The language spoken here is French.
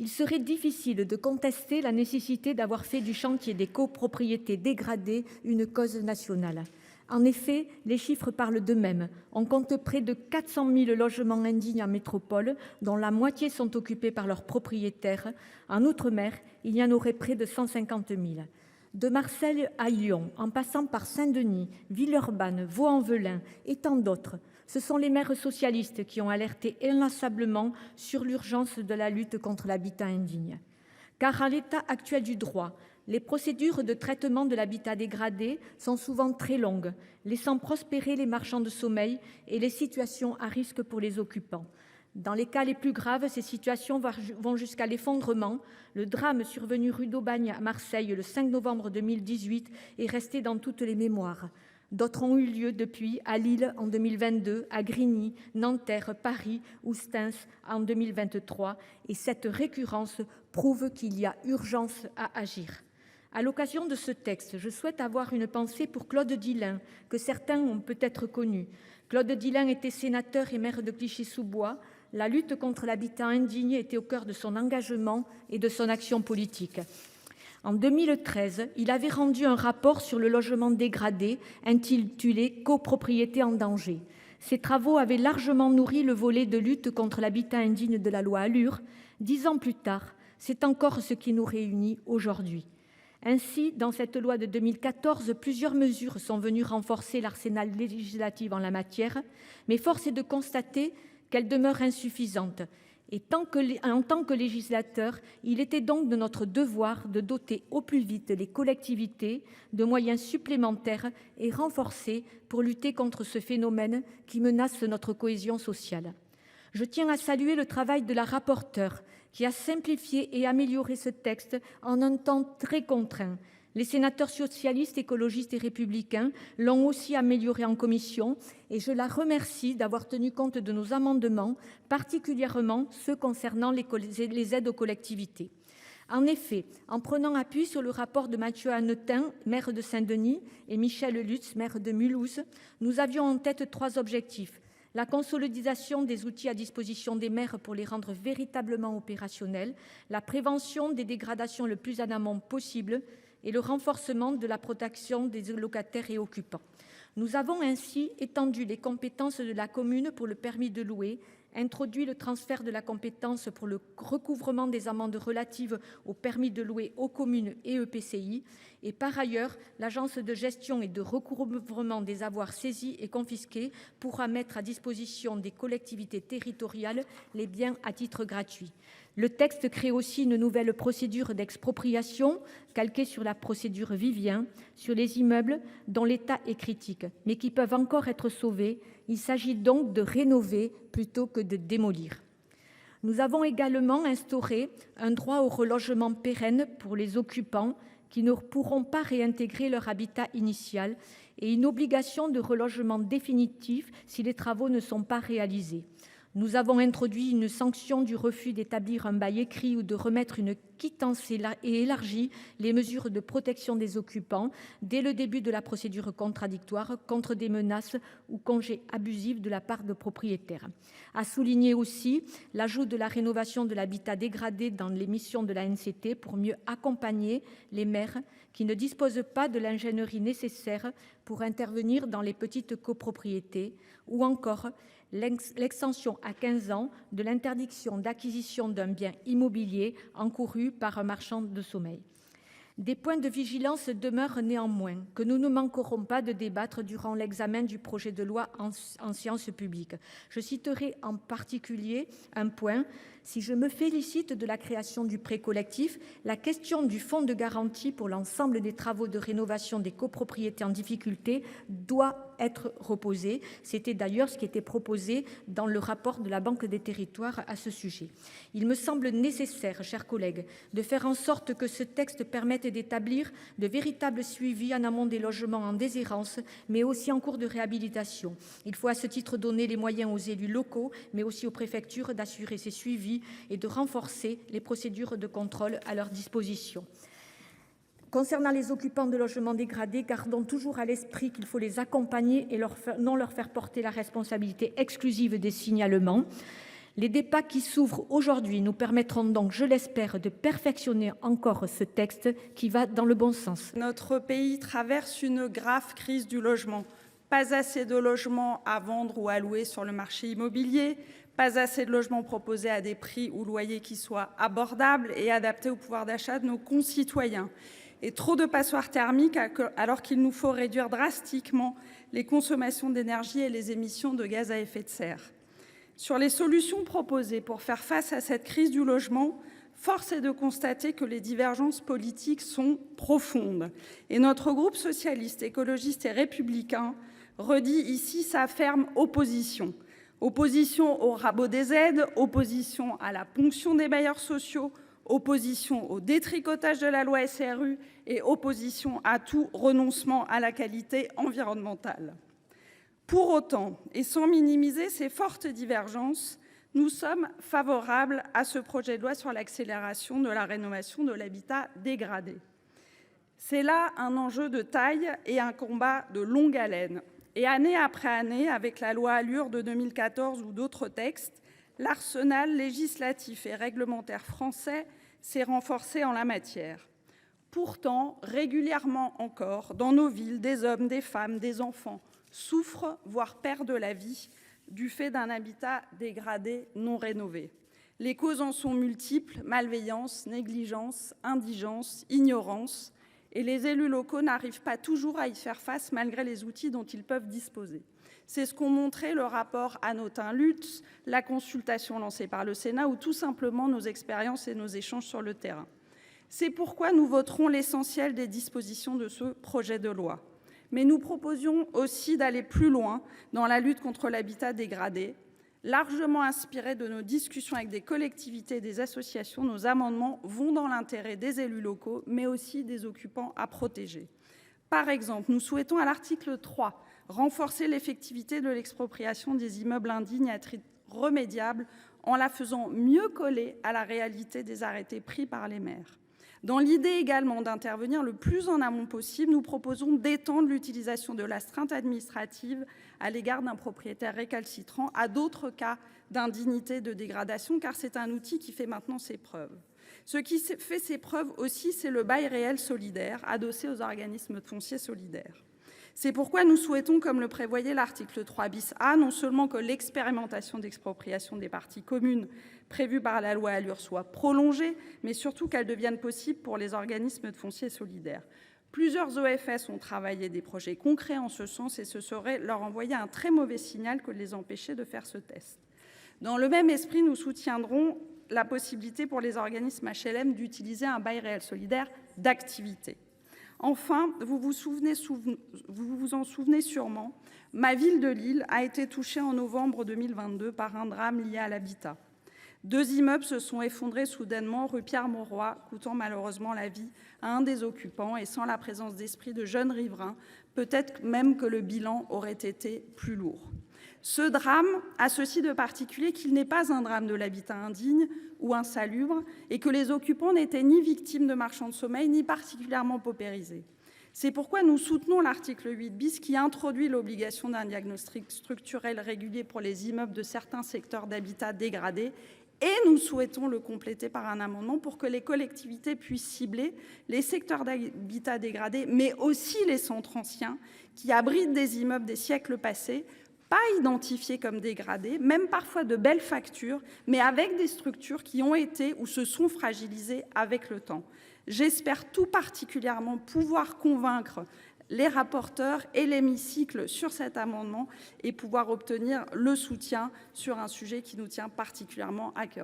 Il serait difficile de contester la nécessité d'avoir fait du chantier des copropriétés dégradées une cause nationale. En effet, les chiffres parlent d'eux-mêmes. On compte près de 400 000 logements indignes en métropole, dont la moitié sont occupés par leurs propriétaires. En outre-mer, il y en aurait près de 150 000. De Marseille à Lyon, en passant par Saint-Denis, Villeurbanne, Vaux-en-Velin et tant d'autres, ce sont les maires socialistes qui ont alerté inlassablement sur l'urgence de la lutte contre l'habitat indigne. Car à l'état actuel du droit, les procédures de traitement de l'habitat dégradé sont souvent très longues, laissant prospérer les marchands de sommeil et les situations à risque pour les occupants. Dans les cas les plus graves, ces situations vont jusqu'à l'effondrement. Le drame survenu rue d'Aubagne à Marseille le 5 novembre 2018 est resté dans toutes les mémoires. D'autres ont eu lieu depuis à Lille en 2022, à Grigny, Nanterre, Paris ou Stains en 2023. Et cette récurrence prouve qu'il y a urgence à agir. À l'occasion de ce texte, je souhaite avoir une pensée pour Claude Dillain, que certains ont peut-être connu. Claude Dillain était sénateur et maire de Clichy-sous-Bois. La lutte contre l'habitat indigne était au cœur de son engagement et de son action politique. En 2013, il avait rendu un rapport sur le logement dégradé intitulé « Copropriété en danger ». Ces travaux avaient largement nourri le volet de lutte contre l'habitat indigne de la loi ALUR. 10 ans plus tard, c'est encore ce qui nous réunit aujourd'hui. Ainsi, dans cette loi de 2014, plusieurs mesures sont venues renforcer l'arsenal législatif en la matière, mais force est de constater qu'elles demeurent insuffisantes. Et en tant que législateur, il était donc de notre devoir de doter au plus vite les collectivités de moyens supplémentaires et renforcés pour lutter contre ce phénomène qui menace notre cohésion sociale. Je tiens à saluer le travail de la rapporteure qui a simplifié et amélioré ce texte en un temps très contraint. Les sénateurs socialistes, écologistes et républicains l'ont aussi amélioré en commission et je la remercie d'avoir tenu compte de nos amendements, particulièrement ceux concernant les aides aux collectivités. En effet, en prenant appui sur le rapport de Mathieu Hanotin, maire de Saint-Denis, et Michel Lutz, maire de Mulhouse, nous avions en tête 3 objectifs. La consolidation des outils à disposition des maires pour les rendre véritablement opérationnels, la prévention des dégradations le plus en amont possible et le renforcement de la protection des locataires et occupants. Nous avons ainsi étendu les compétences de la commune pour le permis de louer, introduit le transfert de la compétence pour le recouvrement des amendes relatives au permis de louer aux communes et EPCI. Et par ailleurs, l'agence de gestion et de recouvrement des avoirs saisis et confisqués pourra mettre à disposition des collectivités territoriales les biens à titre gratuit. Le texte crée aussi une nouvelle procédure d'expropriation, calquée sur la procédure Vivien, sur les immeubles dont l'état est critique, mais qui peuvent encore être sauvés. Il s'agit donc de rénover plutôt que de démolir. Nous avons également instauré un droit au relogement pérenne pour les occupants qui ne pourront pas réintégrer leur habitat initial et une obligation de relogement définitif si les travaux ne sont pas réalisés. Nous avons introduit une sanction du refus d'établir un bail écrit ou de remettre une quittance et élargi les mesures de protection des occupants dès le début de la procédure contradictoire contre des menaces ou congés abusifs de la part de propriétaires. À souligner aussi l'ajout de la rénovation de l'habitat dégradé dans les missions de l'ANCT pour mieux accompagner les maires qui ne disposent pas de l'ingénierie nécessaire pour intervenir dans les petites copropriétés ou encore l'extension à 15 ans de l'interdiction d'acquisition d'un bien immobilier encourue par un marchand de sommeil. Des points de vigilance demeurent néanmoins que nous ne manquerons pas de débattre durant l'examen du projet de loi en séance publique. Je citerai en particulier un point. Si je me félicite de la création du prêt collectif, la question du fonds de garantie pour l'ensemble des travaux de rénovation des copropriétés en difficulté doit être reposée. C'était d'ailleurs ce qui était proposé dans le rapport de la Banque des territoires à ce sujet. Il me semble nécessaire, chers collègues, de faire en sorte que ce texte permette d'établir de véritables suivis en amont des logements en déshérence, mais aussi en cours de réhabilitation. Il faut à ce titre donner les moyens aux élus locaux, mais aussi aux préfectures d'assurer ces suivis et de renforcer les procédures de contrôle à leur disposition. Concernant les occupants de logements dégradés, gardons toujours à l'esprit qu'il faut les accompagner et non leur faire porter la responsabilité exclusive des signalements. Les débats qui s'ouvrent aujourd'hui nous permettront donc, je l'espère, de perfectionner encore ce texte qui va dans le bon sens. Notre pays traverse une grave crise du logement. Pas assez de logements à vendre ou à louer sur le marché immobilier, pas assez de logements proposés à des prix ou loyers qui soient abordables et adaptés au pouvoir d'achat de nos concitoyens. Et trop de passoires thermiques alors qu'il nous faut réduire drastiquement les consommations d'énergie et les émissions de gaz à effet de serre. Sur les solutions proposées pour faire face à cette crise du logement, force est de constater que les divergences politiques sont profondes. Et notre groupe socialiste, écologiste et républicain redit ici sa ferme opposition. Opposition au rabot des aides, opposition à la ponction des bailleurs sociaux, opposition au détricotage de la loi SRU et opposition à tout renoncement à la qualité environnementale. Pour autant, et sans minimiser ces fortes divergences, nous sommes favorables à ce projet de loi sur l'accélération de la rénovation de l'habitat dégradé. C'est là un enjeu de taille et un combat de longue haleine. Et année après année, avec la loi Allure de 2014 ou d'autres textes, l'arsenal législatif et réglementaire français s'est renforcé en la matière. Pourtant, régulièrement encore, dans nos villes, des hommes, des femmes, des enfants souffrent, voire perdent la vie, du fait d'un habitat dégradé non rénové. Les causes en sont multiples: malveillance, négligence, indigence, ignorance. Et les élus locaux n'arrivent pas toujours à y faire face malgré les outils dont ils peuvent disposer. C'est ce qu'ont montré le rapport Hanotin-Lutz, la consultation lancée par le Sénat ou tout simplement nos expériences et nos échanges sur le terrain. C'est pourquoi nous voterons l'essentiel des dispositions de ce projet de loi. Mais nous proposions aussi d'aller plus loin dans la lutte contre l'habitat dégradé. Largement inspirés de nos discussions avec des collectivités et des associations, nos amendements vont dans l'intérêt des élus locaux, mais aussi des occupants à protéger. Par exemple, nous souhaitons à l'article 3 renforcer l'effectivité de l'expropriation des immeubles indignes à titre remédiable en la faisant mieux coller à la réalité des arrêtés pris par les maires. Dans l'idée également d'intervenir le plus en amont possible, nous proposons d'étendre l'utilisation de l'astreinte administrative à l'égard d'un propriétaire récalcitrant à d'autres cas d'indignité de dégradation, car c'est un outil qui fait maintenant ses preuves. Ce qui fait ses preuves aussi, c'est le bail réel solidaire adossé aux organismes fonciers solidaires. C'est pourquoi nous souhaitons, comme le prévoyait l'article 3 bis A, non seulement que l'expérimentation d'expropriation des parties communes prévue par la loi Allure soit prolongée, mais surtout qu'elle devienne possible pour les organismes de foncier solidaire. Plusieurs OFS ont travaillé des projets concrets en ce sens et ce serait leur envoyer un très mauvais signal que de les empêcher de faire ce test. Dans le même esprit, nous soutiendrons la possibilité pour les organismes HLM d'utiliser un bail réel solidaire d'activité. Enfin, vous vous en souvenez sûrement, ma ville de Lille a été touchée en novembre 2022 par un drame lié à l'habitat. 2 immeubles se sont effondrés soudainement rue Pierre-Mauroy, coûtant malheureusement la vie à un des occupants. Et sans la présence d'esprit de jeunes riverains, peut-être même que le bilan aurait été plus lourd. Ce drame a ceci de particulier qu'il n'est pas un drame de l'habitat indigne ou insalubre et que les occupants n'étaient ni victimes de marchands de sommeil ni particulièrement paupérisés. C'est pourquoi nous soutenons l'article 8 bis qui introduit l'obligation d'un diagnostic structurel régulier pour les immeubles de certains secteurs d'habitat dégradé et nous souhaitons le compléter par un amendement pour que les collectivités puissent cibler les secteurs d'habitat dégradé mais aussi les centres anciens qui abritent des immeubles des siècles passés, pas identifiés comme dégradés, même parfois de belles factures, mais avec des structures qui ont été ou se sont fragilisées avec le temps. J'espère tout particulièrement pouvoir convaincre les rapporteurs et l'hémicycle sur cet amendement et pouvoir obtenir le soutien sur un sujet qui nous tient particulièrement à cœur.